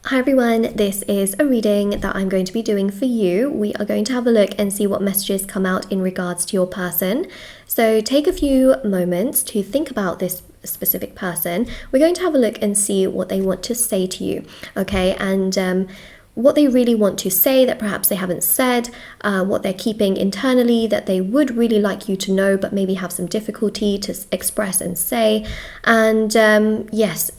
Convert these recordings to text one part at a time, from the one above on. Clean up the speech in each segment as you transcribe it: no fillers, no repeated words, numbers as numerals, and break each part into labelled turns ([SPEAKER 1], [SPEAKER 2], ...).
[SPEAKER 1] Hi everyone, this is a reading that I'm going to be doing for you. We are going to have a look and see what messages come out in regards to your person. So take a few moments to think about this specific person. We're going to have a look and see what they want to say to you, okay? And what they really want to say that perhaps they haven't said, what they're keeping internally that they would really like you to know but maybe have some difficulty to express and say. And yes,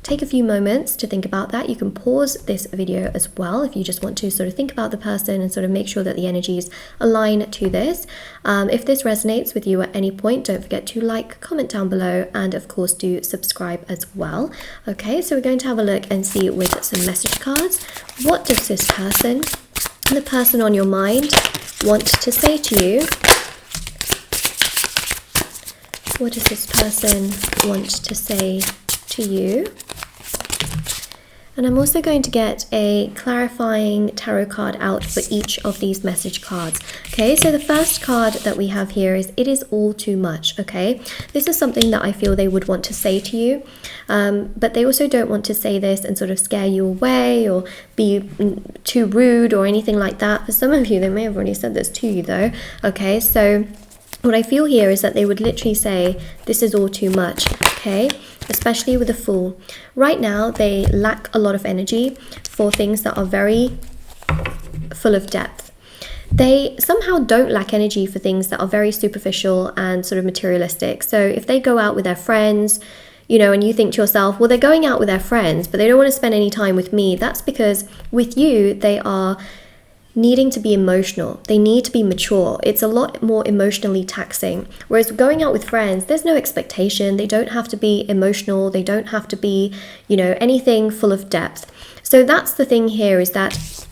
[SPEAKER 1] take a few moments to think about that. You can pause this video as well if you just want to sort of think about the person and sort of make sure that the energies align to this. If this resonates with you at any point, don't forget to like, comment down below, and of course do subscribe as well. Okay, so we're going to have a look and see with some message cards. What does this person, the person on your mind, want to say to you? What does this person want to say to you? And I'm also going to get a clarifying tarot card out for each of these message cards. Okay, so the first card that we have here is "It is all too much." Okay, this is something that I feel they would want to say to you, but they also don't want to say this and sort of scare you away or be too rude or anything like that. For some of you, they may have already said this to you though. Okay, so what I feel here is that they would literally say, "This is all too much." Okay, especially with a Fool. Right now, they lack a lot of energy for things that are very full of depth. They somehow don't lack energy for things that are very superficial and sort of materialistic. So if they go out with their friends, you know, and you think to yourself, well, they're going out with their friends, but they don't want to spend any time with me. That's because with you, they are needing to be emotional. They need to be mature. It's a lot more emotionally taxing. Whereas going out with friends, there's no expectation. They don't have to be emotional. They don't have to be, you know, anything full of depth. So that's the thing here, is that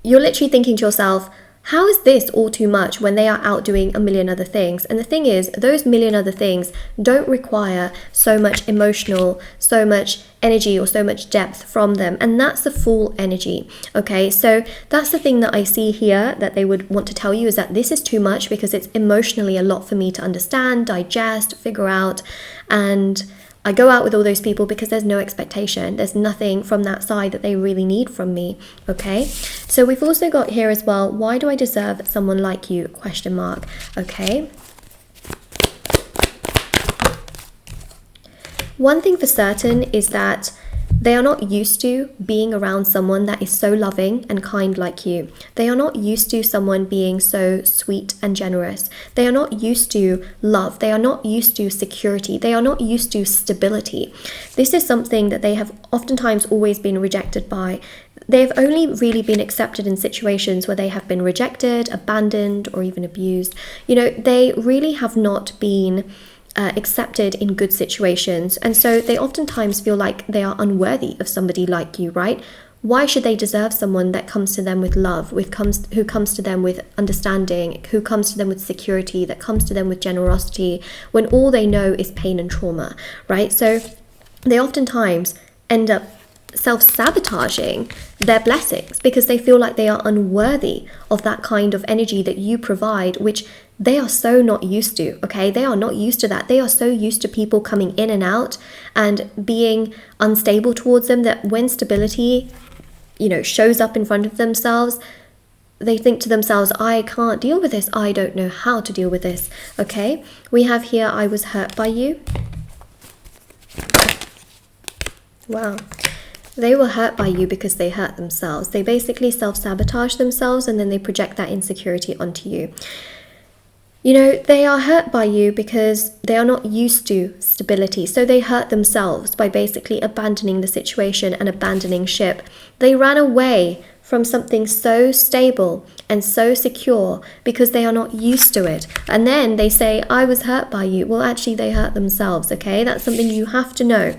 [SPEAKER 1] you're literally thinking to yourself, how is this all too much when they are out doing a million other things? And the thing is, those million other things don't require so much emotional, so much energy or so much depth from them. And that's the Fool energy. Okay, so that's the thing that I see here that they would want to tell you, is that this is too much because it's emotionally a lot for me to understand, digest, figure out. And I go out with all those people because there's no expectation. There's nothing from that side that they really need from me, okay? So we've also got here as well, why do I deserve someone like you, question mark, okay? One thing for certain is that they are not used to being around someone that is so loving and kind like you. They are not used to someone being so sweet and generous. They are not used to love. They are not used to security. They are not used to stability. This is something that they have oftentimes always been rejected by. They've only really been accepted in situations where they have been rejected, abandoned, or even abused. You know, they really have not been accepted in good situations, and so they oftentimes feel like they are unworthy of somebody like you, right? Why should they deserve someone that comes to them with love, who comes to them with understanding, who comes to them with security, that comes to them with generosity, when all they know is pain and trauma, right? So they oftentimes end up self-sabotaging their blessings because they feel like they are unworthy of that kind of energy that you provide, which they are so not used to, okay? They are not used to that. They are so used to people coming in and out and being unstable towards them that when stability, you know, shows up in front of themselves, they think to themselves, I can't deal with this. I don't know how to deal with this, okay? We have here, I was hurt by you. Wow. They were hurt by you because they hurt themselves. They basically self-sabotage themselves and then they project that insecurity onto you. You know, they are hurt by you because they are not used to stability. So they hurt themselves by basically abandoning the situation and abandoning ship. They ran away from something so stable and so secure because they are not used to it. And then they say, I was hurt by you. Well, actually, they hurt themselves, okay? That's something you have to know.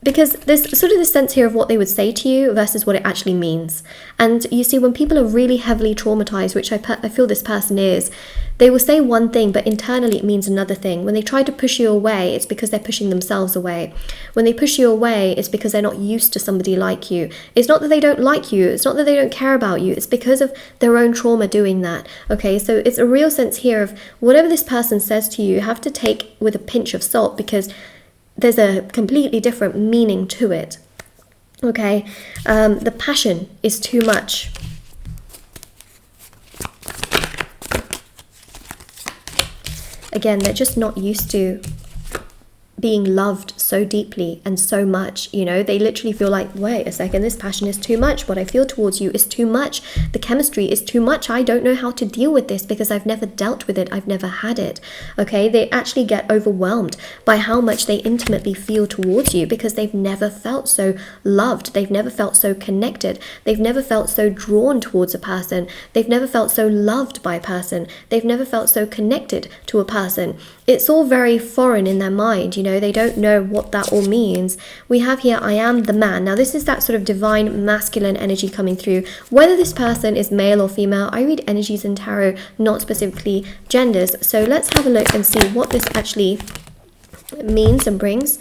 [SPEAKER 1] Because there's sort of this sense here of what they would say to you versus what it actually means. And you see, when people are really heavily traumatized, which I feel this person is, they will say one thing, but internally it means another thing. When they try to push you away, it's because they're pushing themselves away. When they push you away, it's because they're not used to somebody like you. It's not that they don't like you. It's not that they don't care about you. It's because of their own trauma doing that. Okay, so it's a real sense here of whatever this person says to you, you have to take with a pinch of salt, because there's a completely different meaning to it. Okay, the passion is too much. Again, they're just not used to being loved so deeply and so much, you know. They literally feel like, wait a second, this passion is too much. What I feel towards you is too much. The chemistry is too much. I don't know how to deal with this because I've never dealt with it. I've never had it. Okay, they actually get overwhelmed by how much they intimately feel towards you because they've never felt so loved. They've never felt so connected. They've never felt so drawn towards a person. They've never felt so loved by a person. They've never felt so connected to a person. It's all very foreign in their mind, you know, they don't know what that all means. We have here, I am the man. Now, this is that sort of divine masculine energy coming through. Whether this person is male or female, I read energies in tarot, not specifically genders. So let's have a look and see what this actually means and brings.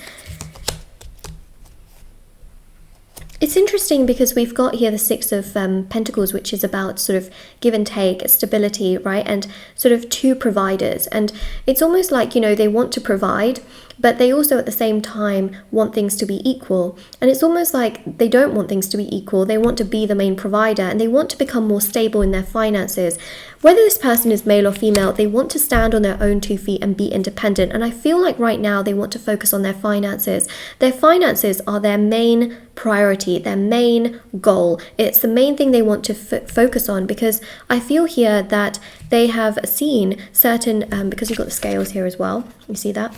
[SPEAKER 1] It's interesting because we've got here the Six of Pentacles, which is about sort of give and take, stability, right? And sort of two providers. And it's almost like, you know, they want to provide, but they also at the same time want things to be equal. And it's almost like they don't want things to be equal. They want to be the main provider and they want to become more stable in their finances. Whether this person is male or female, they want to stand on their own 2 feet and be independent. And I feel like right now they want to focus on their finances. Their finances are their main priority, their main goal. It's the main thing they want to focus on, because I feel here that they have seen certain, because you've got the scales here as well, you see that?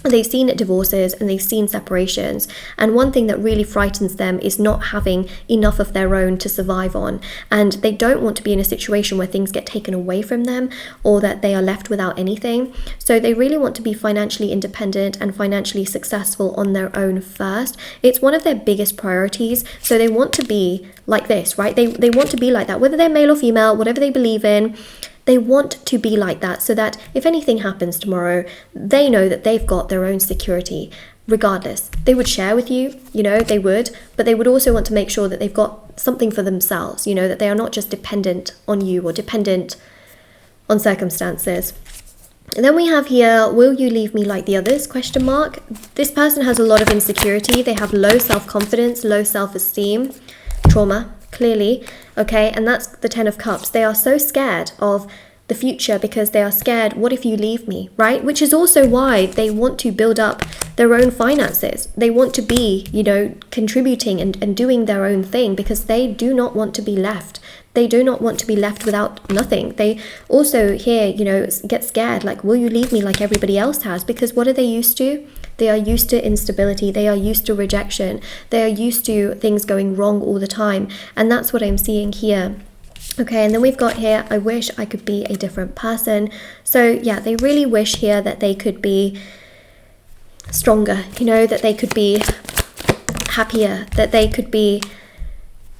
[SPEAKER 1] They've seen divorces and they've seen separations, and one thing that really frightens them is not having enough of their own to survive on, and they don't want to be in a situation where things get taken away from them or that they are left without anything. So they really want to be financially independent and financially successful on their own first. It's one of their biggest priorities. So they want to be like this, right? They want to be like that, whether they're male or female, whatever they believe in. They want to be like that so that if anything happens tomorrow, they know that they've got their own security regardless. They would share with you, you know, they would, but they would also want to make sure that they've got something for themselves, you know, that they are not just dependent on you or dependent on circumstances. And then we have here, will you leave me like the others? Question mark. This person has a lot of insecurity. They have low self-confidence, low self-esteem, trauma, clearly. Okay, and that's the 10 of Cups. They are so scared of the future because they are scared, what if you leave me, right? Which is also why they want to build up their own finances. They want to be, you know, contributing and doing their own thing because they do not want to be left. They do not want to be left without nothing. They also here, you know, get scared, like, will you leave me like everybody else has? Because what are they used to? They are used to instability. They are used to rejection. They are used to things going wrong all the time. And that's what I'm seeing here. Okay, and then we've got here, I wish I could be a different person. So yeah, they really wish here that they could be stronger, you know, that they could be happier, that they could be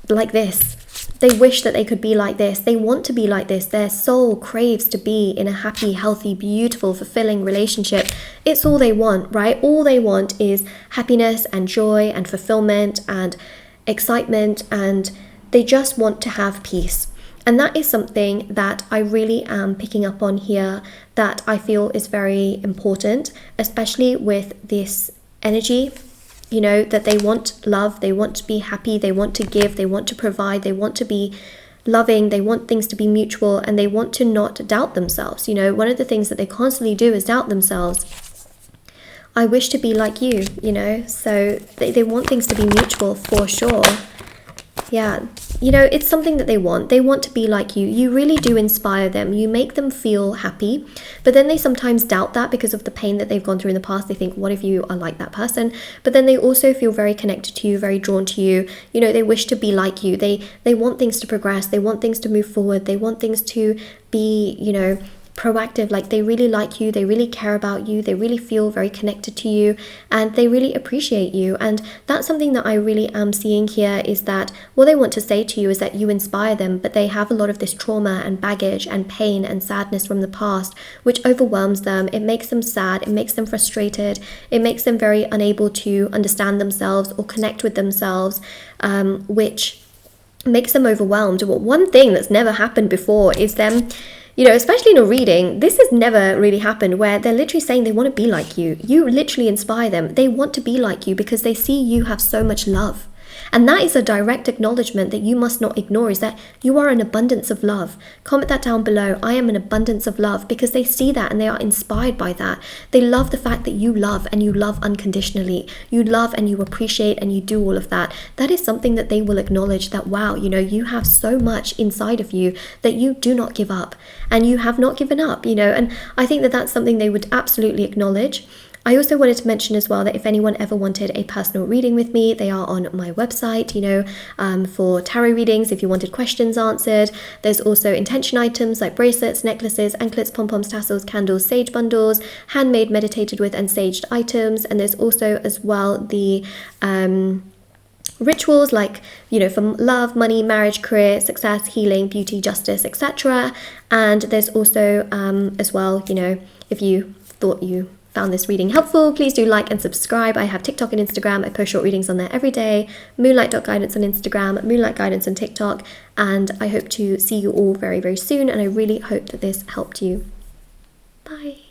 [SPEAKER 1] like this. They wish that they could be like this. They want to be like this. Their soul craves to be in a happy, healthy, beautiful, fulfilling relationship. It's all they want, right? All they want is happiness and joy and fulfillment and excitement, and they just want to have peace. And that is something that I really am picking up on here that I feel is very important, especially with this energy. You know, that they want love, they want to be happy, they want to give, they want to provide, they want to be loving, they want things to be mutual, and they want to not doubt themselves. You know, one of the things that they constantly do is doubt themselves. I wish to be like you, you know, so they want things to be mutual for sure. Yeah, you know, it's something that they want. They want to be like you. You really do inspire them. You make them feel happy. But then they sometimes doubt that because of the pain that they've gone through in the past. They think, what if you are like that person? But then they also feel very connected to you, very drawn to you. You know, they wish to be like you. They want things to progress. They want things to move forward. They want things to be, you know, proactive. Like, they really like you, they really care about you, they really feel very connected to you, and they really appreciate you. And that's something that I really am seeing here, is that what they want to say to you is that you inspire them, but they have a lot of this trauma and baggage and pain and sadness from the past, which overwhelms them. It makes them sad, it makes them frustrated, it makes them very unable to understand themselves or connect with themselves, which makes them overwhelmed. Well, one thing that's never happened before is them you know, especially in a reading, this has never really happened where they're literally saying they want to be like you. You literally inspire them. They want to be like you because they see you have so much love. And that is a direct acknowledgement that you must not ignore, is that you are an abundance of love. Comment that down below. I am an abundance of love, because they see that and they are inspired by that. They love the fact that you love, and you love unconditionally. You love and you appreciate and you do all of that. That is something that they will acknowledge, that wow, you know, you have so much inside of you that you do not give up, and you have not given up, you know. And I think that that's something they would absolutely acknowledge. I also wanted to mention as well that if anyone ever wanted a personal reading with me, they are on my website, you know, for tarot readings, if you wanted questions answered. There's also intention items like bracelets, necklaces, anklets, pom-poms, tassels, candles, sage bundles, handmade, meditated with and saged items. And there's also as well the rituals like, you know, for love, money, marriage, career, success, healing, beauty, justice, etc. And there's also as well, you know, if you thought you found this reading helpful, please do like and subscribe. I have TikTok and Instagram. I post short readings on there every day. Moonlight.guidance on Instagram, Moonlight Guidance on TikTok. And I hope to see you all very, very soon. And I really hope that this helped you. Bye.